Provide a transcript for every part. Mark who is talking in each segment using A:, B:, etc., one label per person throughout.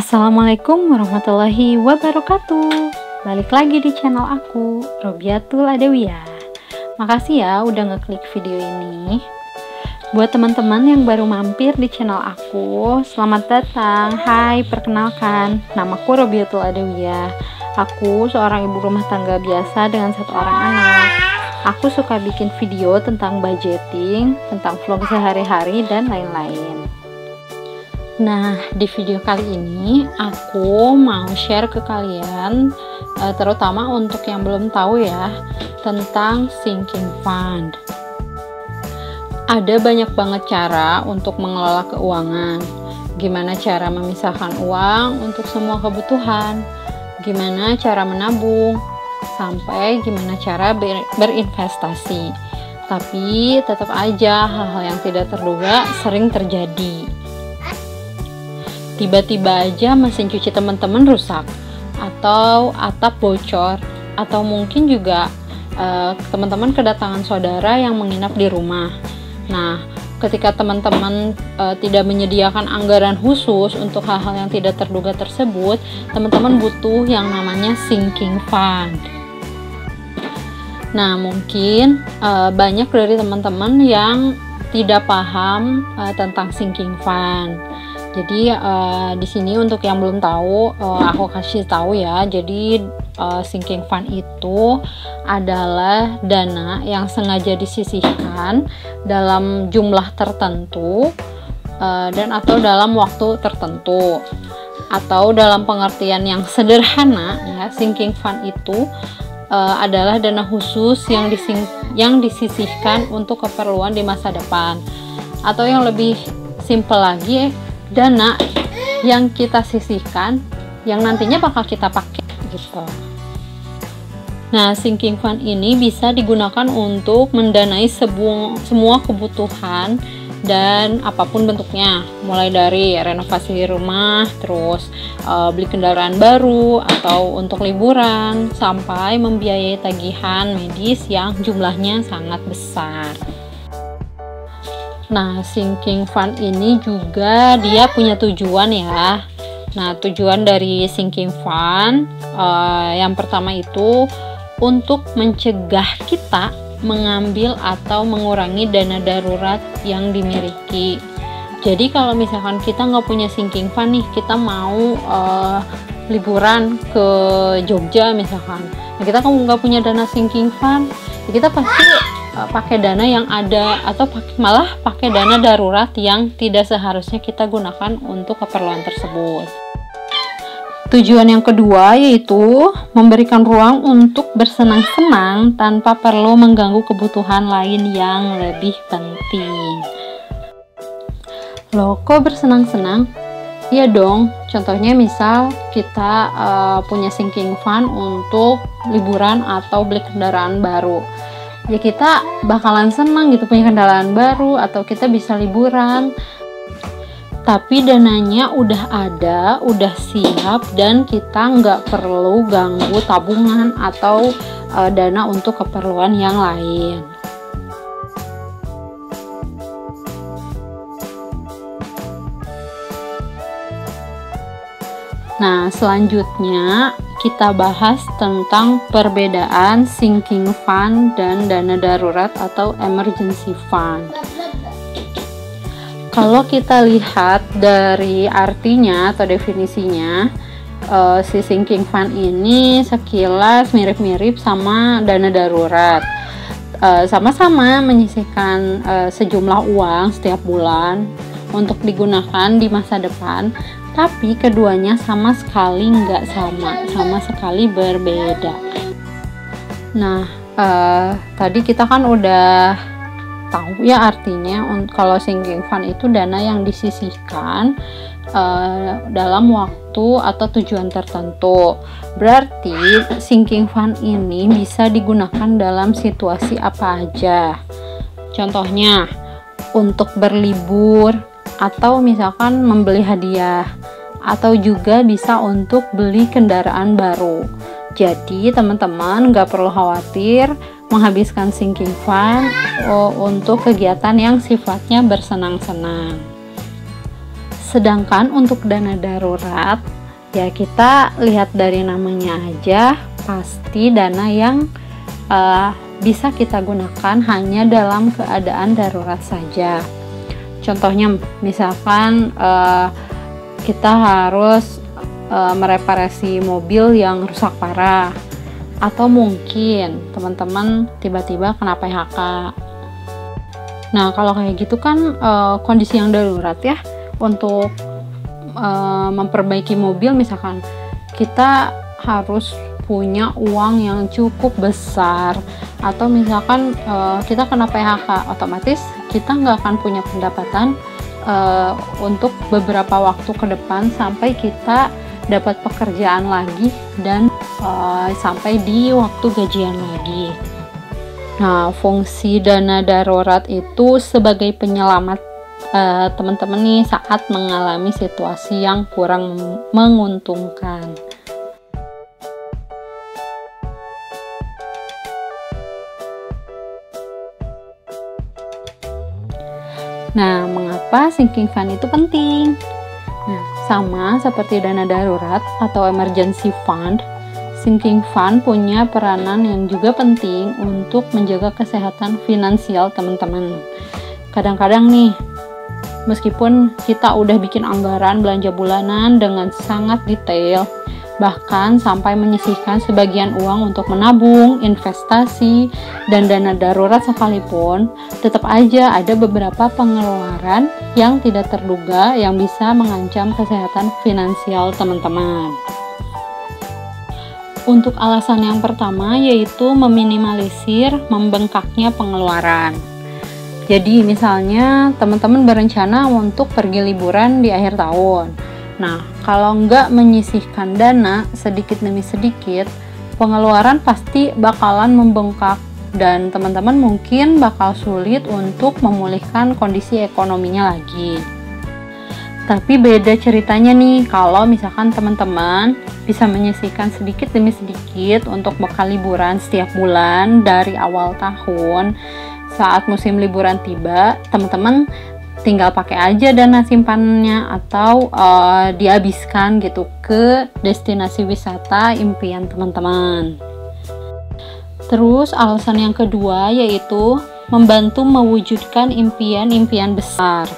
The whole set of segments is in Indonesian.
A: Assalamualaikum warahmatullahi wabarakatuh. Balik lagi di channel aku, Robiatul Adawiyah. Makasih ya udah ngeklik video ini. Buat teman-teman yang baru mampir di channel aku, selamat datang. Hai, perkenalkan, namaku Robiatul Adawiyah. Aku seorang ibu rumah tangga biasa dengan 1 orang anak. Aku suka bikin video tentang budgeting, tentang vlog sehari-hari, dan lain-lain. Nah, di video kali ini aku mau share ke kalian, terutama untuk yang belum tahu ya, tentang sinking fund. Ada banyak banget cara untuk mengelola keuangan. Gimana cara memisahkan uang untuk semua kebutuhan, gimana cara menabung, sampai gimana cara berinvestasi. Tapi tetap aja hal-hal yang tidak terduga sering terjadi. Tiba-tiba aja mesin cuci teman-teman rusak, atau atap bocor, atau mungkin juga teman-teman kedatangan saudara yang menginap di rumah. Nah, ketika teman-teman tidak menyediakan anggaran khusus untuk hal-hal yang tidak terduga tersebut, teman-teman butuh yang namanya sinking fund. Nah, mungkin banyak dari teman-teman yang tidak paham tentang sinking fund. Jadi di sini untuk yang belum tahu, aku kasih tahu ya. Jadi sinking fund itu adalah dana yang sengaja disisihkan dalam jumlah tertentu dan atau dalam waktu tertentu, atau dalam pengertian yang sederhana ya, sinking fund itu adalah dana khusus yang disisihkan untuk keperluan di masa depan, atau yang lebih simpel lagi, dana yang kita sisihkan yang nantinya bakal kita pakai gitu. Nah, sinking fund ini bisa digunakan untuk mendanai semua kebutuhan dan apapun bentuknya, mulai dari renovasi rumah, terus beli kendaraan baru, atau untuk liburan, sampai membiayai tagihan medis yang jumlahnya sangat besar. Nah, sinking fund ini juga dia punya tujuan ya. Nah, tujuan dari sinking fund yang pertama itu untuk mencegah kita mengambil atau mengurangi dana darurat yang dimiliki. Jadi kalau misalkan kita nggak punya sinking fund nih, kita mau liburan ke Jogja misalkan, nah, kita nggak punya dana sinking fund, ya kita pasti pakai dana yang ada, atau malah pakai dana darurat yang tidak seharusnya kita gunakan untuk keperluan tersebut. Tujuan yang kedua yaitu memberikan ruang untuk bersenang-senang tanpa perlu mengganggu kebutuhan lain yang lebih penting. Loh, kok bersenang-senang? Iya dong, contohnya misal kita punya sinking fund untuk liburan atau beli kendaraan baru. Ya kita bakalan senang gitu punya kendaraan baru, atau kita bisa liburan. Tapi dananya udah ada, udah siap, dan kita nggak perlu ganggu tabungan atau dana untuk keperluan yang lain. Nah, selanjutnya kita bahas tentang perbedaan sinking fund dan dana darurat atau emergency fund. Kalau kita lihat dari artinya atau definisinya, si sinking fund ini sekilas mirip-mirip sama dana darurat. Sama-sama menyisihkan sejumlah uang setiap bulan untuk digunakan di masa depan, tapi keduanya sama sekali nggak sama sekali berbeda. Nah, tadi kita kan udah tahu ya artinya, kalau sinking fund itu dana yang disisihkan dalam waktu atau tujuan tertentu. Berarti sinking fund ini bisa digunakan dalam situasi apa aja. Contohnya untuk berlibur, atau misalkan membeli hadiah, atau juga bisa untuk beli kendaraan baru. Jadi teman-teman nggak perlu khawatir menghabiskan sinking fund untuk kegiatan yang sifatnya bersenang-senang. Sedangkan untuk dana darurat Ya kita lihat dari namanya aja, pasti dana yang bisa kita gunakan hanya dalam keadaan darurat saja. Contohnya misalkan kita harus mereparasi mobil yang rusak parah, atau mungkin teman-teman tiba-tiba kena PHK. Nah kalau kayak gitu kan kondisi yang darurat ya, untuk memperbaiki mobil misalkan kita harus punya uang yang cukup besar, atau misalkan kita kena PHK, otomatis kita nggak akan punya pendapatan untuk beberapa waktu ke depan sampai kita dapat pekerjaan lagi dan sampai di waktu gajian lagi. Nah, fungsi dana darurat itu sebagai penyelamat teman-teman nih saat mengalami situasi yang kurang menguntungkan. Nah, mengapa sinking fund itu penting? Nah, sama seperti dana darurat atau emergency fund, sinking fund punya peranan yang juga penting untuk menjaga kesehatan finansial teman-teman. Kadang-kadang nih, meskipun kita udah bikin anggaran belanja bulanan dengan sangat detail, bahkan sampai menyisihkan sebagian uang untuk menabung, investasi, dan dana darurat sekalipun, tetap aja ada beberapa pengeluaran yang tidak terduga yang bisa mengancam kesehatan finansial teman-teman. Untuk alasan yang pertama yaitu meminimalisir membengkaknya pengeluaran. Jadi misalnya teman-teman berencana untuk pergi liburan di akhir tahun. Nah, kalau nggak menyisihkan dana sedikit demi sedikit, pengeluaran pasti bakalan membengkak dan teman-teman mungkin bakal sulit untuk memulihkan kondisi ekonominya lagi. Tapi beda ceritanya nih kalau misalkan teman-teman bisa menyisihkan sedikit demi sedikit untuk bekal liburan setiap bulan dari awal tahun. Saat musim liburan tiba, teman-teman tinggal pakai aja dana simpanannya atau dihabiskan gitu ke destinasi wisata impian teman-teman. Terus alasan yang kedua yaitu membantu mewujudkan impian-impian besar.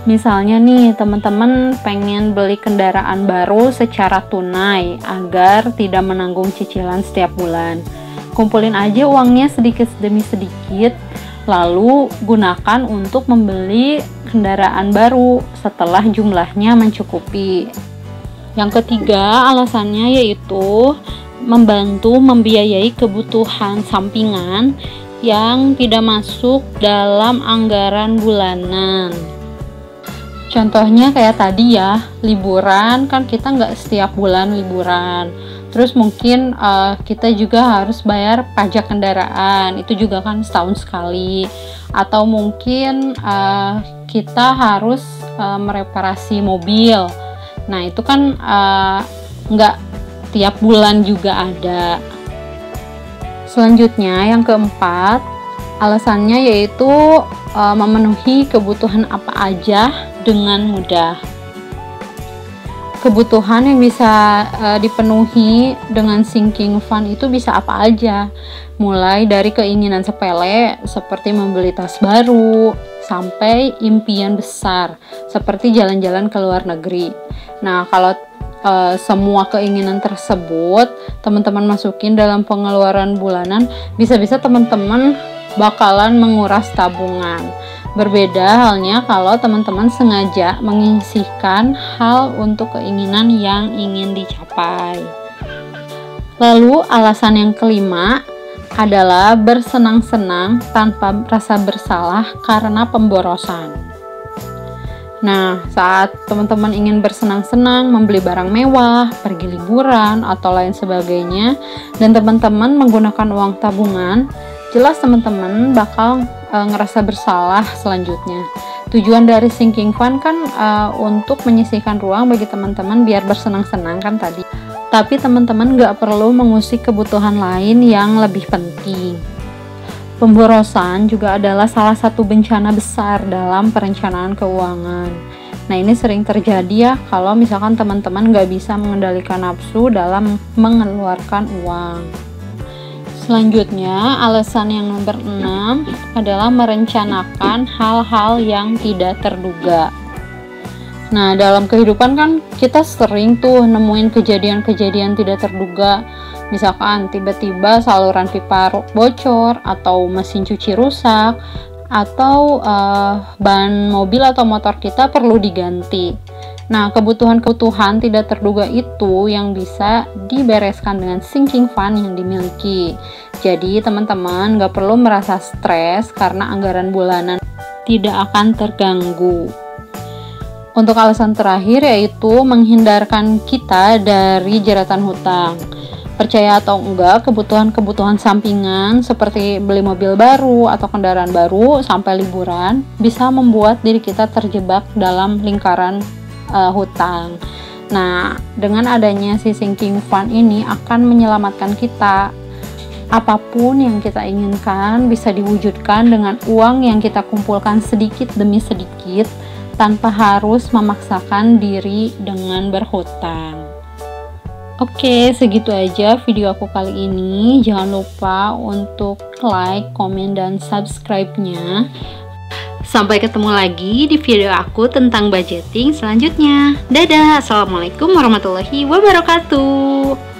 A: Misalnya nih teman-teman pengen beli kendaraan baru secara tunai agar tidak menanggung cicilan setiap bulan. Kumpulin aja uangnya sedikit demi sedikit, lalu gunakan untuk membeli kendaraan baru setelah jumlahnya mencukupi. Yang ketiga alasannya yaitu membantu membiayai kebutuhan sampingan yang tidak masuk dalam anggaran bulanan. Contohnya kayak tadi ya, liburan kan kita nggak setiap bulan liburan. Terus mungkin kita juga harus bayar pajak kendaraan, itu juga kan setahun sekali. Atau mungkin kita harus mereparasi mobil. Nah itu kan nggak tiap bulan juga ada. Selanjutnya yang keempat, alasannya yaitu memenuhi kebutuhan apa aja dengan mudah. Kebutuhan yang bisa dipenuhi dengan sinking fund itu bisa apa aja, mulai dari keinginan sepele seperti membeli tas baru sampai impian besar seperti jalan-jalan ke luar negeri. Nah kalau semua keinginan tersebut teman-teman masukin dalam pengeluaran bulanan, bisa-bisa teman-teman bakalan menguras tabungan. Berbeda halnya kalau teman-teman sengaja menyisihkan hal untuk keinginan yang ingin dicapai. Lalu alasan yang kelima adalah bersenang-senang tanpa rasa bersalah karena pemborosan. Nah, saat teman-teman ingin bersenang-senang, membeli barang mewah, pergi liburan, atau lain sebagainya, dan teman-teman menggunakan uang tabungan, jelas teman-teman bakal ngerasa bersalah selanjutnya. Tujuan dari sinking fund kan untuk menyisihkan ruang bagi teman-teman biar bersenang-senang kan tadi. Tapi teman-teman nggak perlu mengusik kebutuhan lain yang lebih penting. Pemborosan juga adalah salah satu bencana besar dalam perencanaan keuangan. Nah, ini sering terjadi ya kalau misalkan teman-teman nggak bisa mengendalikan nafsu dalam mengeluarkan uang. Selanjutnya, alasan yang nomor 6 adalah merencanakan hal-hal yang tidak terduga. Nah, dalam kehidupan kan kita sering tuh nemuin kejadian-kejadian tidak terduga. Misalkan tiba-tiba saluran pipa bocor, atau mesin cuci rusak, atau ban mobil atau motor kita perlu diganti. Nah, kebutuhan-kebutuhan tidak terduga itu yang bisa dibereskan dengan sinking fund yang dimiliki. Jadi, teman-teman nggak perlu merasa stres karena anggaran bulanan tidak akan terganggu. Untuk alasan terakhir yaitu menghindarkan kita dari jeratan hutang. Percaya atau enggak, kebutuhan-kebutuhan sampingan seperti beli mobil baru atau kendaraan baru sampai liburan bisa membuat diri kita terjebak dalam lingkaran hutang. Nah, dengan adanya si sinking fund ini akan menyelamatkan kita. Apapun yang kita inginkan bisa diwujudkan dengan uang yang kita kumpulkan sedikit demi sedikit tanpa harus memaksakan diri dengan berhutang. Oke, segitu aja video aku kali ini. Jangan lupa untuk like, komen, dan subscribe-nya. Sampai ketemu lagi di video aku tentang budgeting selanjutnya. Dadah, assalamualaikum warahmatullahi wabarakatuh.